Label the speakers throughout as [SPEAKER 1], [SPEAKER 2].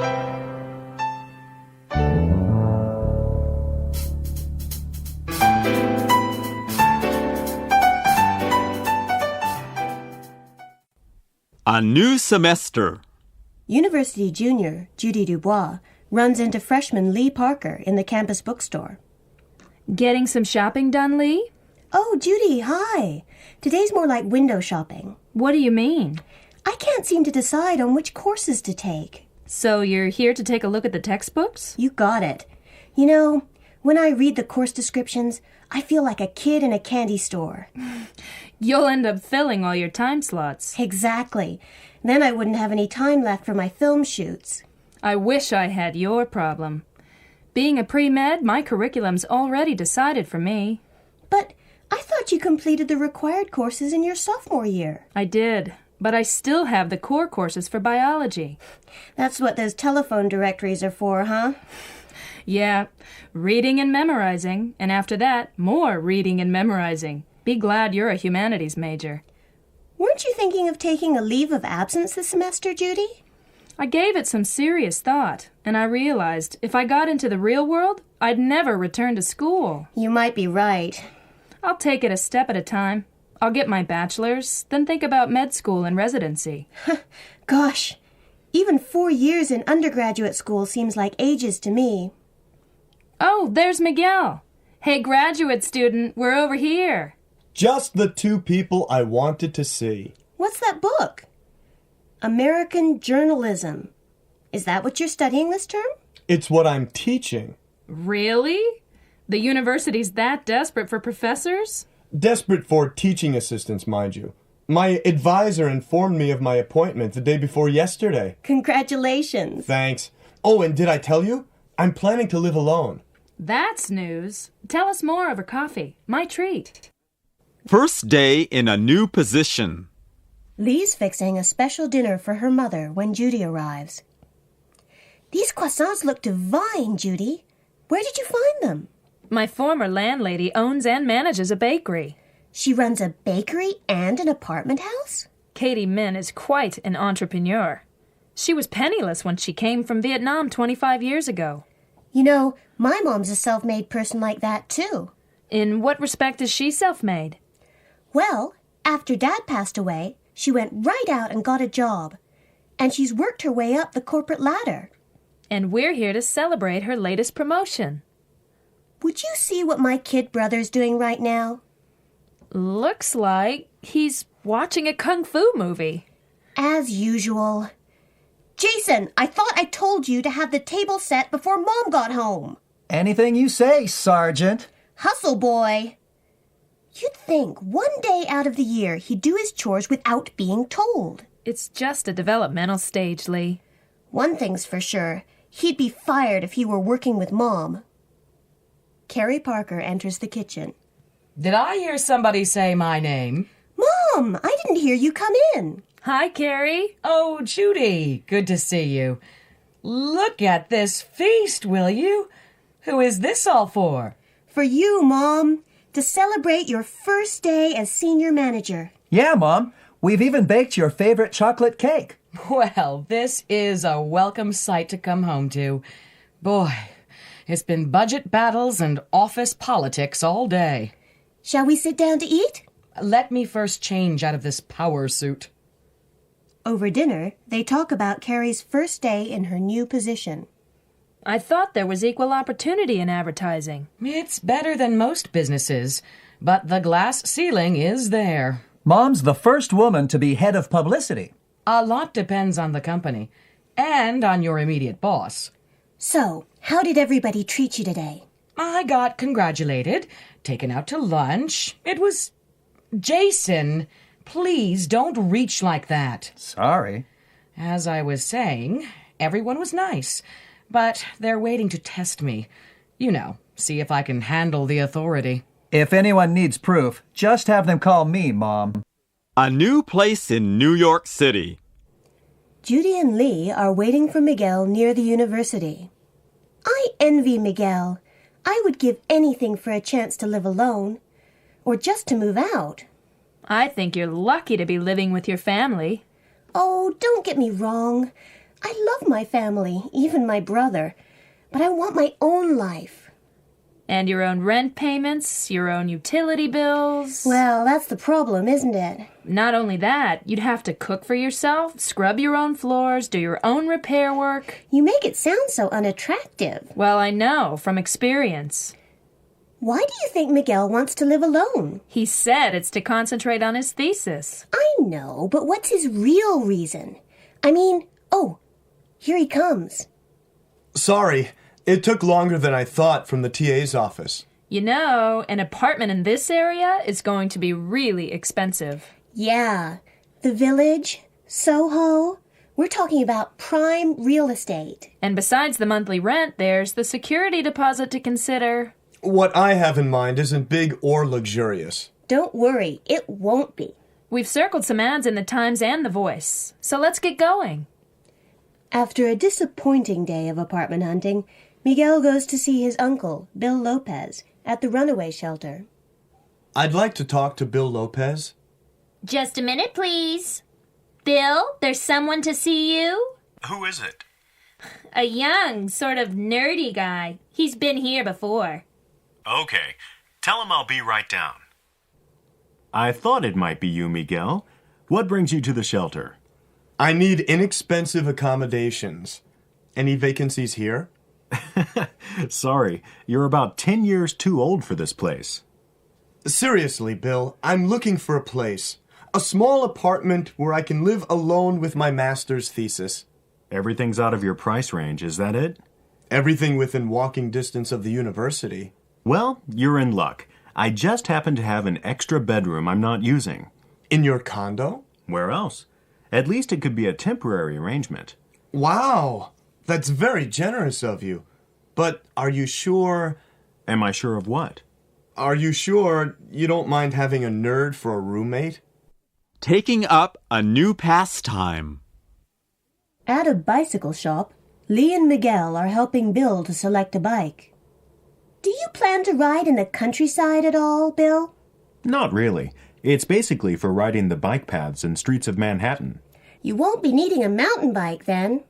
[SPEAKER 1] A new semester.
[SPEAKER 2] University junior Judy Dubois runs into freshman Lee Parker in the campus bookstore.
[SPEAKER 3] Getting some shopping done, Lee?
[SPEAKER 2] Oh, Judy, hi. Today's more like window shopping.
[SPEAKER 3] What do you mean?
[SPEAKER 2] I can't seem to decide on which courses to take.
[SPEAKER 3] So you're here to take a look at the textbooks?
[SPEAKER 2] You got it. You know, when I read the course descriptions, I feel like a kid in a candy store.
[SPEAKER 3] You'll end up filling all your time slots.
[SPEAKER 2] Exactly. Then I wouldn't have any time left for my film shoots.
[SPEAKER 3] I wish I had your problem. Being a pre-med, my curriculum's already decided for me.
[SPEAKER 2] But I thought you completed the required courses in your sophomore year.
[SPEAKER 3] I did, but I still have the core courses for biology.
[SPEAKER 2] That's what those telephone directories are for, huh?
[SPEAKER 3] Yeah, reading and memorizing, and after that, more reading and memorizing. Be glad you're a humanities major.
[SPEAKER 2] Weren't you thinking of taking a leave of absence this semester, Judy?
[SPEAKER 3] I gave it some serious thought, and I realized if I got into the real world, I'd never return to school.
[SPEAKER 2] You might be right.
[SPEAKER 3] I'll take it a step at a time. I'll get my bachelor's, then think about med school and residency.
[SPEAKER 2] Gosh, even 4 years in undergraduate school seems like ages to me.
[SPEAKER 3] Oh, there's Miguel. Hey, graduate student, we're over here.
[SPEAKER 4] Just the two people I wanted to see.
[SPEAKER 2] What's that book? American Journalism. Is that what you're studying this term?
[SPEAKER 4] It's what I'm teaching.
[SPEAKER 3] Really? The university's that desperate for professors?
[SPEAKER 4] Desperate for teaching assistants, mind you. My advisor informed me of my appointment the day before yesterday.
[SPEAKER 2] Congratulations.
[SPEAKER 4] Thanks. Oh, and did I tell you? I'm planning to live alone.
[SPEAKER 3] That's news. Tell us more over coffee. My treat.
[SPEAKER 1] First day in a new position.
[SPEAKER 2] Lee's fixing a special dinner for her mother when Judy arrives. These croissants look divine, Judy. Where did you find them?
[SPEAKER 3] My former landlady owns and manages a bakery.
[SPEAKER 2] She runs a bakery and an apartment house?
[SPEAKER 3] Katie Min is quite an entrepreneur. She was penniless when she came from Vietnam 25 years ago.
[SPEAKER 2] You know, my mom's a self-made person like that, too.
[SPEAKER 3] In what respect is she self-made?
[SPEAKER 2] Well, after Dad passed away, she went right out and got a job. And she's worked her way up the corporate ladder.
[SPEAKER 3] And we're here to celebrate her latest promotion.
[SPEAKER 2] Would you see what my kid brother's doing right now?
[SPEAKER 3] Looks like he's watching a kung fu movie.
[SPEAKER 2] As usual. Jason, I thought I told you to have the table set before Mom got home.
[SPEAKER 5] Anything you say, Sergeant.
[SPEAKER 2] Hustle, boy. You'd think one day out of the year he'd do his chores without being told.
[SPEAKER 3] It's just a developmental stage, Lee.
[SPEAKER 2] One thing's for sure. He'd be fired if he were working with Mom. Carrie Parker enters the kitchen.
[SPEAKER 6] Did I hear somebody say my name?
[SPEAKER 2] Mom, I didn't hear you come in.
[SPEAKER 3] Hi, Carrie.
[SPEAKER 6] Oh, Judy, good to see you. Look at this feast, will you? Who is this all for?
[SPEAKER 2] For you, Mom, to celebrate your first day as senior manager.
[SPEAKER 5] Yeah, Mom. We've even baked your favorite chocolate cake.
[SPEAKER 6] Well, this is a welcome sight to come home to. Boy, it's been budget battles and office politics all day.
[SPEAKER 2] Shall we sit down to eat?
[SPEAKER 6] Let me first change out of this power suit.
[SPEAKER 2] Over dinner, they talk about Carrie's first day in her new position.
[SPEAKER 3] I thought there was equal opportunity in advertising.
[SPEAKER 6] It's better than most businesses, but the glass ceiling is there.
[SPEAKER 5] Mom's the first woman to be head of publicity.
[SPEAKER 6] A lot depends on the company and on your immediate boss.
[SPEAKER 2] So, how did everybody treat you today?
[SPEAKER 6] I got congratulated, taken out to lunch. It was... Jason, please don't reach like that.
[SPEAKER 5] Sorry.
[SPEAKER 6] As I was saying, everyone was nice, but they're waiting to test me. You know, see if I can handle the authority.
[SPEAKER 5] If anyone needs proof, just have them call me, Mom.
[SPEAKER 1] A new place in New York City.
[SPEAKER 2] Judy and Lee are waiting for Miguel near the university. I envy Miguel. I would give anything for a chance to live alone, or just to move out.
[SPEAKER 3] I think you're lucky to be living with your family.
[SPEAKER 2] Oh, don't get me wrong. I love my family, even my brother, but I want my own life.
[SPEAKER 3] And your own rent payments, your own utility bills.
[SPEAKER 2] Well, that's the problem, isn't it?
[SPEAKER 3] Not only that, you'd have to cook for yourself, scrub your own floors, do your own repair work.
[SPEAKER 2] You make it sound so unattractive.
[SPEAKER 3] Well, I know from experience.
[SPEAKER 2] Why do you think Miguel wants to live alone?
[SPEAKER 3] He said it's to concentrate on his thesis.
[SPEAKER 2] I know, but what's his real reason? I mean, oh, here he comes.
[SPEAKER 4] Sorry, it took longer than I thought from the TA's office.
[SPEAKER 3] You know, an apartment in this area is going to be really expensive.
[SPEAKER 2] Yeah, the Village, Soho. We're talking about prime real estate.
[SPEAKER 3] And besides the monthly rent, there's the security deposit to consider.
[SPEAKER 4] What I have in mind isn't big or luxurious.
[SPEAKER 2] Don't worry, it won't be.
[SPEAKER 3] We've circled some ads in the Times and the Voice, so let's get going.
[SPEAKER 2] After a disappointing day of apartment hunting, Miguel goes to see his uncle, Bill Lopez, at the runaway shelter.
[SPEAKER 4] I'd like to talk to Bill Lopez.
[SPEAKER 7] Just a minute, please. Bill, there's someone to see you.
[SPEAKER 8] Who is it?
[SPEAKER 7] A young, sort of nerdy guy. He's been here before.
[SPEAKER 8] Okay. Tell him I'll be right down. I thought it might be you, Miguel. What brings you to the shelter?
[SPEAKER 4] I need inexpensive accommodations. Any vacancies here?
[SPEAKER 8] Sorry, you're about 10 years too old for this place.
[SPEAKER 4] Seriously, Bill, I'm looking for a place. A small apartment where I can live alone with my master's thesis.
[SPEAKER 8] Everything's out of your price range, is that it?
[SPEAKER 4] Everything within walking distance of the university.
[SPEAKER 8] Well, you're in luck. I just happen to have an extra bedroom I'm not using.
[SPEAKER 4] In your condo?
[SPEAKER 8] Where else? At least it could be a temporary arrangement.
[SPEAKER 4] Wow, that's very generous of you. But are you sure...
[SPEAKER 8] Am I sure of what?
[SPEAKER 4] Are you sure you don't mind having a nerd for a roommate?
[SPEAKER 1] Taking up a new pastime.
[SPEAKER 2] At a bicycle shop, Lee and Miguel are helping Bill to select a bike. Do you plan to ride in the countryside at all, Bill?
[SPEAKER 8] Not really. It's basically for riding the bike paths and streets of Manhattan.
[SPEAKER 2] You won't be needing a mountain bike then.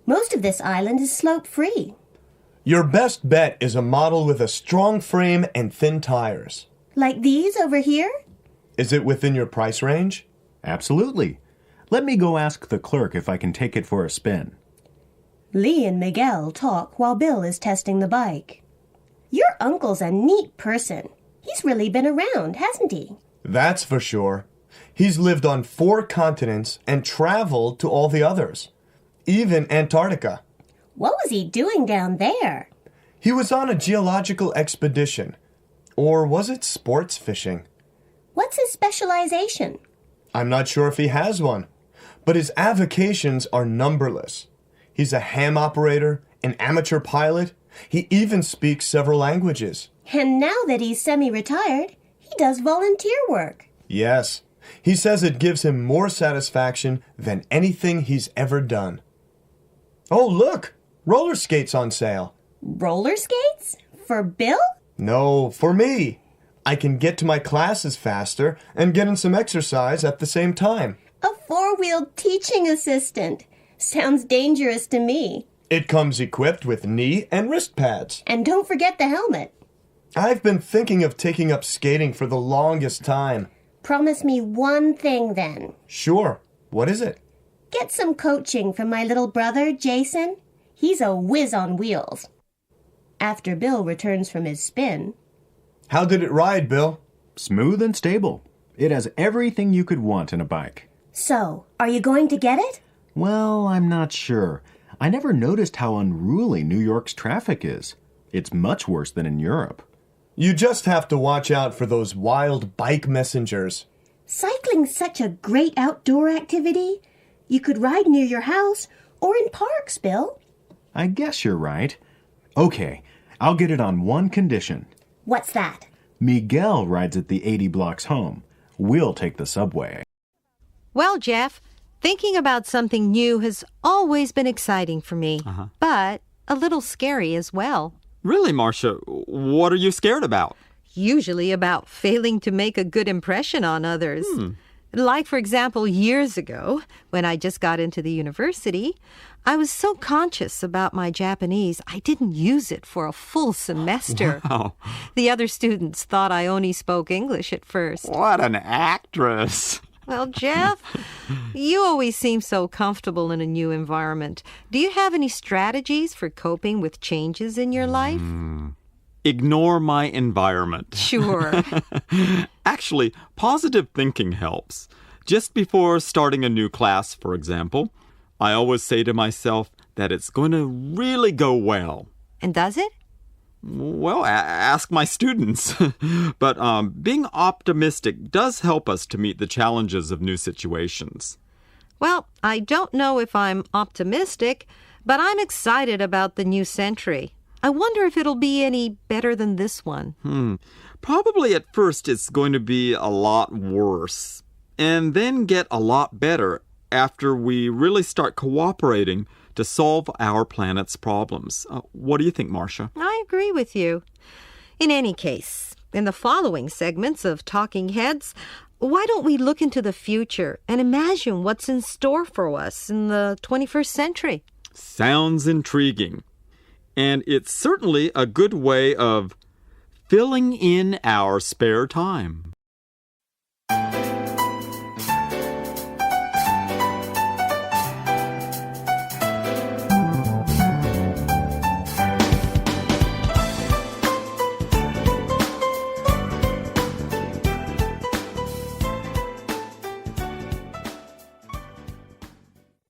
[SPEAKER 2] Most of this island is slope-free.
[SPEAKER 4] Your best bet is a model with a strong frame and thin tires.
[SPEAKER 2] Like these over here?
[SPEAKER 4] Is it within your price range?
[SPEAKER 8] Absolutely. Let me go ask the clerk if I can take it for a spin.
[SPEAKER 2] Lee and Miguel talk while Bill is testing the bike. Your uncle's a neat person. He's really been around, hasn't he?
[SPEAKER 4] That's for sure. He's lived on 4 continents and traveled to all the others. Even Antarctica.
[SPEAKER 2] What was he doing down there?
[SPEAKER 4] He was on a geological expedition. Or was it sports fishing?
[SPEAKER 2] What's his specialization?
[SPEAKER 4] I'm not sure if he has one. But his avocations are numberless. He's a ham operator, an amateur pilot. He even speaks several languages.
[SPEAKER 2] And now that he's semi-retired, he does volunteer work.
[SPEAKER 4] Yes. He says it gives him more satisfaction than anything he's ever done. Oh, look! Roller skates on sale.
[SPEAKER 2] Roller skates? For Bill?
[SPEAKER 4] No, for me. I can get to my classes faster and get in some exercise at the same time.
[SPEAKER 2] A 4-wheeled teaching assistant. Sounds dangerous to me.
[SPEAKER 4] It comes equipped with knee and wrist pads.
[SPEAKER 2] And don't forget the helmet.
[SPEAKER 4] I've been thinking of taking up skating for the longest time.
[SPEAKER 2] Promise me one thing then.
[SPEAKER 4] Sure. What is it?
[SPEAKER 2] Get some coaching from my little brother, Jason. He's a whiz on wheels. After Bill returns from his spin.
[SPEAKER 4] How did it ride, Bill?
[SPEAKER 8] Smooth and stable. It has everything you could want in a bike.
[SPEAKER 2] So, are you going to get it?
[SPEAKER 8] Well, I'm not sure. I never noticed how unruly New York's traffic is. It's much worse than in Europe.
[SPEAKER 4] You just have to watch out for those wild bike messengers.
[SPEAKER 2] Cycling's such a great outdoor activity. You could ride near your house or in parks, Bill.
[SPEAKER 8] I guess you're right. Okay, I'll get it on one condition.
[SPEAKER 2] What's that?
[SPEAKER 8] Miguel rides it the 80 blocks home. We'll take the subway.
[SPEAKER 9] Well, Jeff, thinking about something new has always been exciting for me, but a little scary as well.
[SPEAKER 1] Really, Marcia? What are you scared about?
[SPEAKER 9] Usually about failing to make a good impression on others. Like, for example, years ago, when I just got into the university, I was so conscious about my Japanese, I didn't use it for a full semester.
[SPEAKER 1] Wow.
[SPEAKER 9] The other students thought I only spoke English at first.
[SPEAKER 1] What an actress.
[SPEAKER 9] Well, Jeff, you always seem so comfortable in a new environment. Do you have any strategies for coping with changes in your life?
[SPEAKER 1] Ignore my environment.
[SPEAKER 9] Sure.
[SPEAKER 1] Actually, positive thinking helps. Just before starting a new class, for example, I always say to myself that it's going to really go well.
[SPEAKER 9] And does it?
[SPEAKER 1] Well, ask my students. But being optimistic does help us to meet the challenges of new situations.
[SPEAKER 9] Well, I don't know if I'm optimistic, but I'm excited about the new century. I wonder if it'll be any better than this one.
[SPEAKER 1] Probably at first it's going to be a lot worse, and then get a lot better after we really start cooperating to solve our planet's problems. What do you think, Marcia?
[SPEAKER 9] I agree with you. In any case, in the following segments of Talking Heads, why don't we look into the future and imagine what's in store for us in the 21st century?
[SPEAKER 1] Sounds intriguing. And it's certainly a good way of filling in our spare time.